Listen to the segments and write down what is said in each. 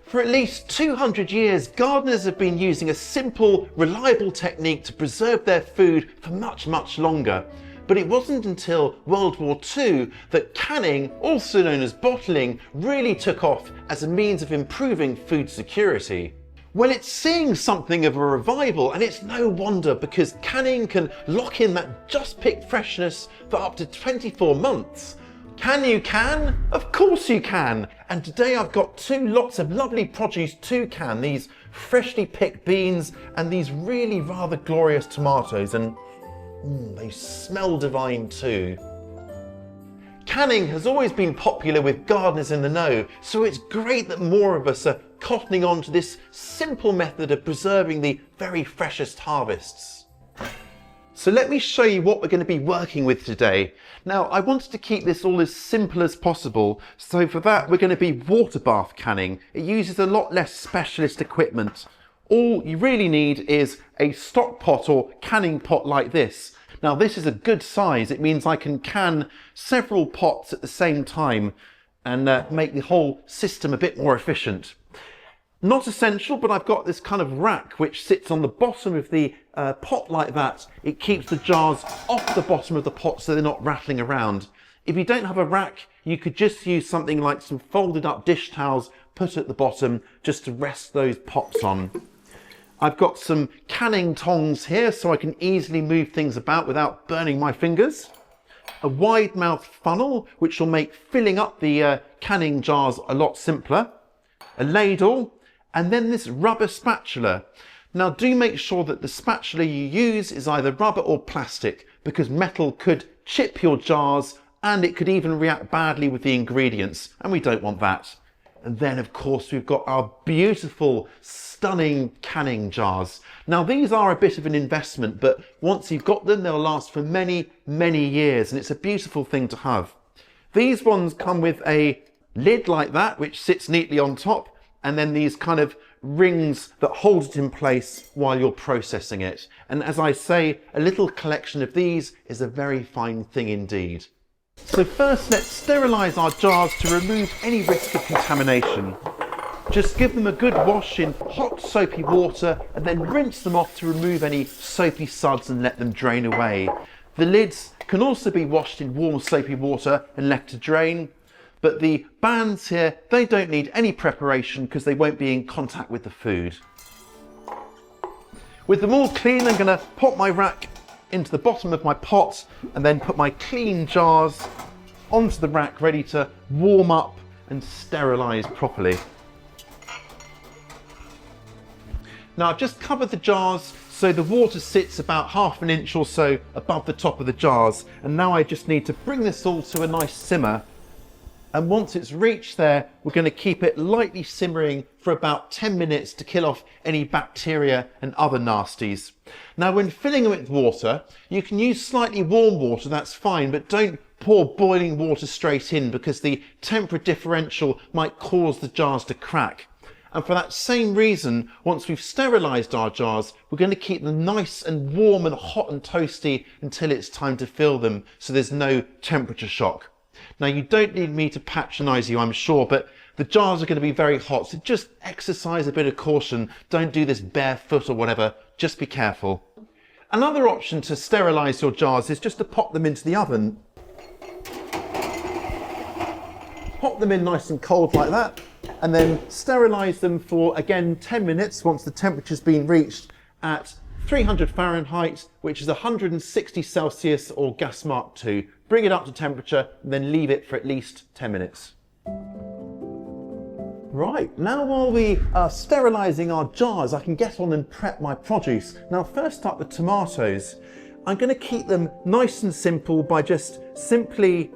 For at least 200 years, gardeners have been using a simple, reliable technique to preserve their food for much, much longer. But it wasn't until World War II that canning, also known as bottling, really took off as a means of improving food security. Well, it's seeing something of a revival, and it's no wonder, because canning can lock in that just picked freshness for up to 24 months. Can you can? Of course you can! And today I've got two lots of lovely produce to can, these freshly picked beans and these really rather glorious tomatoes, and they smell divine too. Canning has always been popular with gardeners in the know, so it's great that more of us are cottoning on to this simple method of preserving the very freshest harvests. So let me show you what we're going to be working with today. Now, I wanted to keep this all as simple as possible, so for that we're going to be water bath canning. It uses a lot less specialist equipment. All you really need is a stock pot or canning pot like this. Now, this is a good size. It means I can can several pots at the same time and make the whole system a bit more efficient. Not essential, but I've got this kind of rack which sits on the bottom of the pot like that. It keeps the jars off the bottom of the pot so they're not rattling around. If you don't have a rack, you could just use something like some folded up dish towels put at the bottom just to rest those pots on. I've got some canning tongs here so I can easily move things about without burning my fingers. A wide mouth funnel which will make filling up the canning jars a lot simpler. A ladle, and then this rubber spatula. Now, do make sure that the spatula you use is either rubber or plastic, because metal could chip your jars and it could even react badly with the ingredients, and we don't want that. And then of course we've got our beautiful, stunning canning jars. Now, these are a bit of an investment, but once you've got them, they'll last for many, many years, and it's a beautiful thing to have. These ones come with a lid like that, which sits neatly on top, and then these kind of rings that hold it in place while you're processing it. And as I say, a little collection of these is a very fine thing indeed. So first, let's sterilise our jars to remove any risk of contamination. Just give them a good wash in hot soapy water and then rinse them off to remove any soapy suds and let them drain away. The lids can also be washed in warm soapy water and left to drain. But the bands here, they don't need any preparation because they won't be in contact with the food. With them all clean, I'm going to pop my rack into the bottom of my pot and then put my clean jars onto the rack ready to warm up and sterilise properly. Now, I've just covered the jars so the water sits about ½ an inch or so above the top of the jars, and now I just need to bring this all to a nice simmer. And once it's reached there, we're going to keep it lightly simmering for about 10 minutes to kill off any bacteria and other nasties. Now, when filling it with water, you can use slightly warm water, that's fine, but don't pour boiling water straight in because the temperature differential might cause the jars to crack. And for that same reason, once we've sterilised our jars, we're going to keep them nice and warm and hot and toasty until it's time to fill them, so there's no temperature shock. Now, you don't need me to patronise you, I'm sure, but the jars are going to be very hot, so just exercise a bit of caution. Don't do this barefoot or whatever, just be careful. Another option to sterilise your jars is just to pop them into the oven. Pop them in nice and cold like that, and then sterilise them for, again, 10 minutes once the temperature's been reached at 300 Fahrenheit, which is 160 Celsius or gas mark 2. Bring it up to temperature and then leave it for at least 10 minutes. Right, now while we are sterilising our jars, I can get on and prep my produce. Now, first up, the tomatoes. I'm going to keep them nice and simple by just simply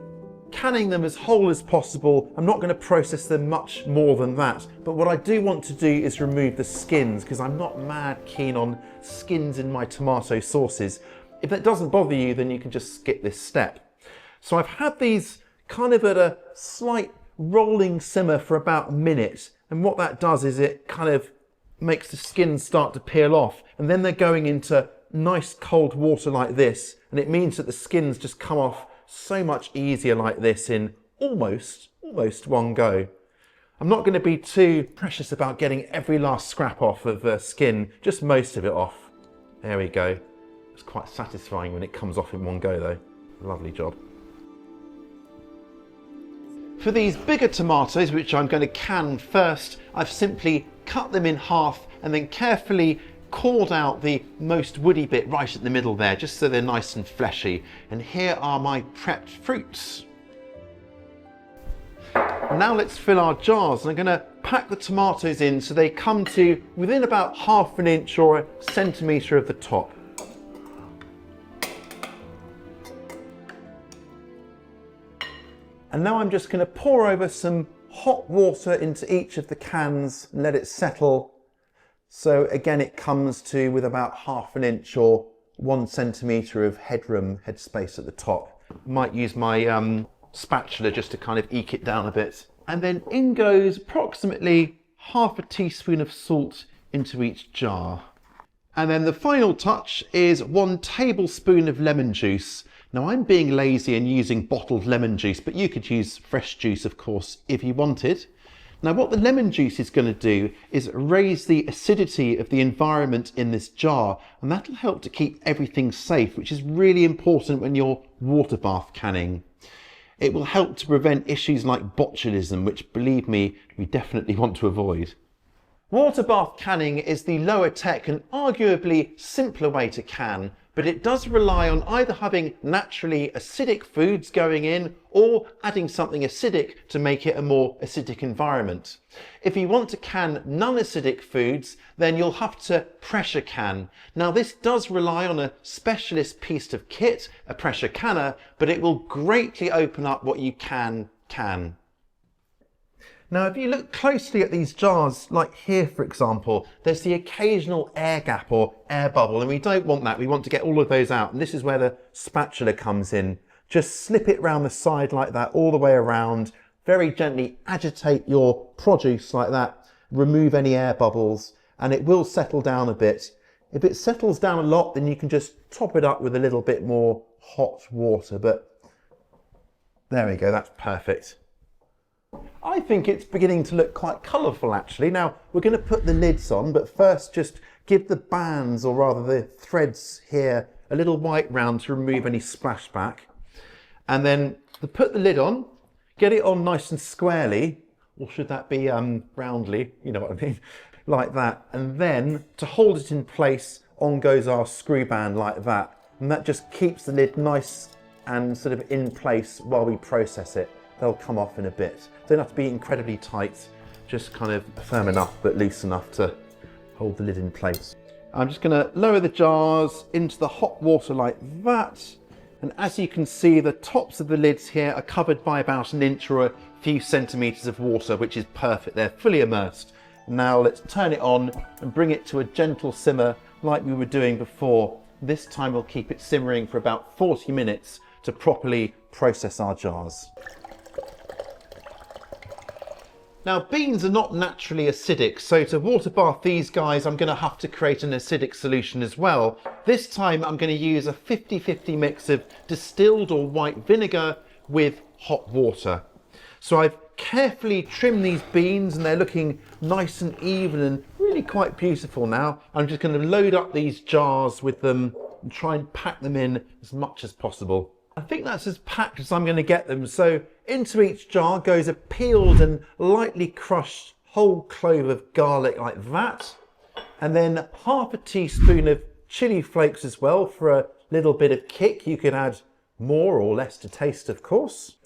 canning them as whole as possible. I'm not going to process them much more than that. But what I do want to do is remove the skins, because I'm not mad keen on skins in my tomato sauces. If that doesn't bother you, then you can just skip this step. So I've had these kind of at a slight rolling simmer for about a minute. And what that does is it kind of makes the skins start to peel off. And then they're going into nice cold water like this. And it means that the skins just come off so much easier like this in almost one go. I'm not going to be too precious about getting every last scrap off of skin, just most of it off. There we go. It's quite satisfying when it comes off in one go though. Lovely job. For these bigger tomatoes, which I'm going to can first, I've simply cut them in half and then carefully cored out the most woody bit right at the middle there, just so they're nice and fleshy. And here are my prepped fruits. Now let's fill our jars, and I'm going to pack the tomatoes in so they come to within about 1/2 inch or a centimetre of the top. And now I'm just going to pour over some hot water into each of the cans and let it settle. So again, it comes to with about 1/2 inch or 1 centimetre of headspace at the top. Might use my spatula just to kind of eke it down a bit. And then in goes approximately 1/2 teaspoon of salt into each jar. And then the final touch is 1 tablespoon of lemon juice. Now I'm being lazy and using bottled lemon juice, but you could use fresh juice, of course, if you wanted. Now what the lemon juice is going to do is raise the acidity of the environment in this jar, and that'll help to keep everything safe, which is really important when you're water bath canning. It will help to prevent issues like botulism, which, believe me, we definitely want to avoid. Water bath canning is the lower tech and arguably simpler way to can, but it does rely on either having naturally acidic foods going in or adding something acidic to make it a more acidic environment. If you want to can non-acidic foods, then you'll have to pressure can. Now this does rely on a specialist piece of kit, a pressure canner, but it will greatly open up what you can. Now, if you look closely at these jars, like here, for example, there's the occasional air gap or air bubble, and we don't want that. We want to get all of those out. And this is where the spatula comes in. Just slip it round the side like that, all the way around. Very gently agitate your produce like that. Remove any air bubbles, and it will settle down a bit. If it settles down a lot, then you can just top it up with a little bit more hot water. But there we go, that's perfect. I think it's beginning to look quite colourful actually. Now we're going to put the lids on, but first just give the bands, or rather the threads here, a little wipe round to remove any splashback. And then to put the lid on, get it on nice and squarely, or should that be roundly, you know what I mean, like that. And then to hold it in place, on goes our screw band like that. And that just keeps the lid nice and sort of in place while we process it. They'll come off in a bit. Don't have to be incredibly tight, just kind of firm enough but loose enough to hold the lid in place. I'm just going to lower the jars into the hot water like that. And as you can see, the tops of the lids here are covered by about 1 inch or a few centimetres of water, which is perfect. They're fully immersed. Now let's turn it on and bring it to a gentle simmer like we were doing before. This time we'll keep it simmering for about 40 minutes to properly process our jars. Now beans are not naturally acidic, so to water bath these guys I'm going to have to create an acidic solution as well. This time I'm going to use a 50-50 mix of distilled or white vinegar with hot water. So I've carefully trimmed these beans and they're looking nice and even and really quite beautiful now. I'm just going to load up these jars with them and try and pack them in as much as possible. I think that's as packed as I'm going to get them. So into each jar goes a peeled and lightly crushed whole clove of garlic like that. And then 1/2 teaspoon of chili flakes as well for a little bit of kick. You can add more or less to taste, of course.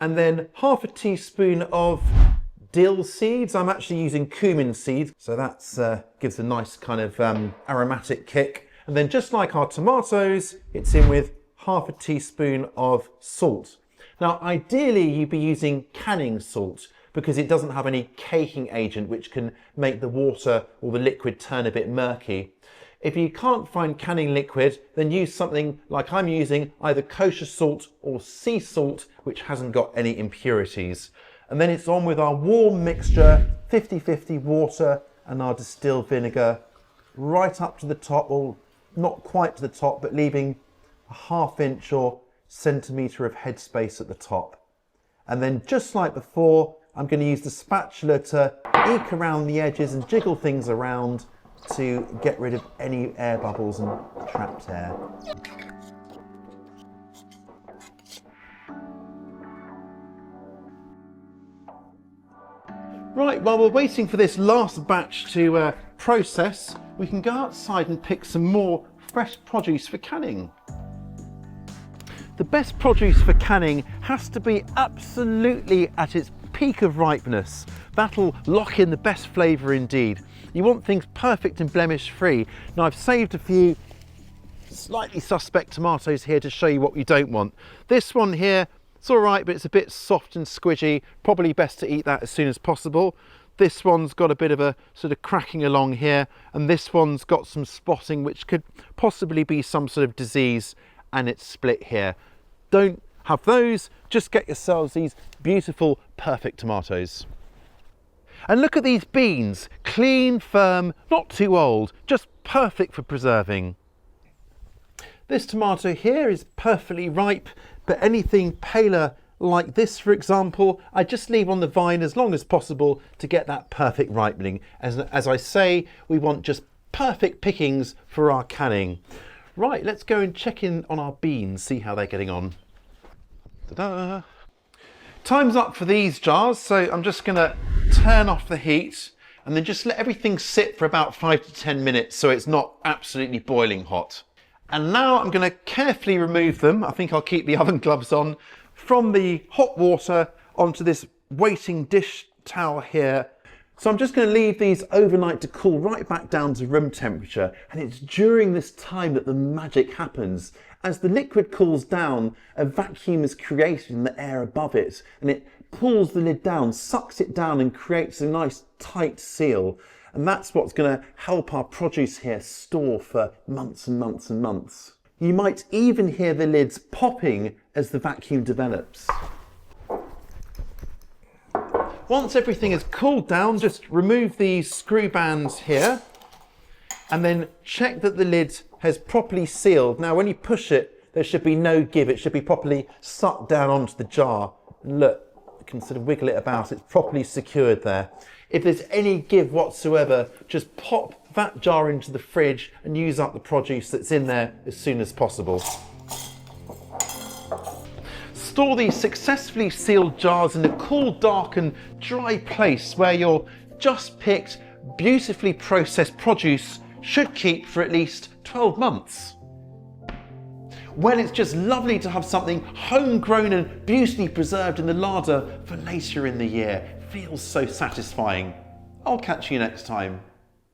And then 1/2 teaspoon of dill seeds. I'm actually using cumin seeds, so that gives a nice kind of aromatic kick. And then just like our tomatoes, it's in with 1/2 teaspoon of salt. Now ideally you'd be using canning salt because it doesn't have any caking agent which can make the water or the liquid turn a bit murky. If you can't find canning liquid, then use something like I'm using, either kosher salt or sea salt, which hasn't got any impurities. And then it's on with our warm mixture, 50-50 water and our distilled vinegar, right up to the top, or not quite to the top, but leaving a 1/2 inch or centimetre of headspace at the top. And then just like before, I'm going to use the spatula to eke around the edges and jiggle things around to get rid of any air bubbles and trapped air. Right, while we're waiting for this last batch to process, we can go outside and pick some more fresh produce for canning. The best produce for canning has to be absolutely at its peak of ripeness. That'll lock in the best flavour indeed. You want things perfect and blemish free. Now I've saved a few slightly suspect tomatoes here to show you what you don't want. This one here, it's all right, but it's a bit soft and squidgy. Probably best to eat that as soon as possible. This one's got a bit of a sort of cracking along here, and this one's got some spotting which could possibly be some sort of disease, and it's split here. Don't have those, just get yourselves these beautiful, perfect tomatoes. And look at these beans, clean, firm, not too old, just perfect for preserving. This tomato here is perfectly ripe, but anything paler like this, for example, I just leave on the vine as long as possible to get that perfect ripening. As I say, we want just perfect pickings for our canning. Right, let's go and check in on our beans, see how they're getting on. Ta-da! Time's up for these jars, so I'm just going to turn off the heat and then just let everything sit for about 5 to 10 minutes so it's not absolutely boiling hot. And now I'm going to carefully remove them, I think I'll keep the oven gloves on, from the hot water onto this waiting dish towel here. So I'm just going to leave these overnight to cool right back down to room temperature, and it's during this time that the magic happens. As the liquid cools down, a vacuum is created in the air above it, and it pulls the lid down, sucks it down and creates a nice tight seal. And that's what's going to help our produce here store for months and months and months. You might even hear the lids popping as the vacuum develops. Once everything is cooled down, just remove these screw bands here and then check that the lid has properly sealed. Now when you push it, there should be no give. It should be properly sucked down onto the jar. And look, you can sort of wiggle it about. It's properly secured there. If there's any give whatsoever, just pop that jar into the fridge and use up the produce that's in there as soon as possible. Store these successfully sealed jars in a cool, dark and dry place where your just picked, beautifully processed produce should keep for at least 12 months. Well, it's just lovely to have something homegrown and beautifully preserved in the larder for later in the year. It feels so satisfying. I'll catch you next time.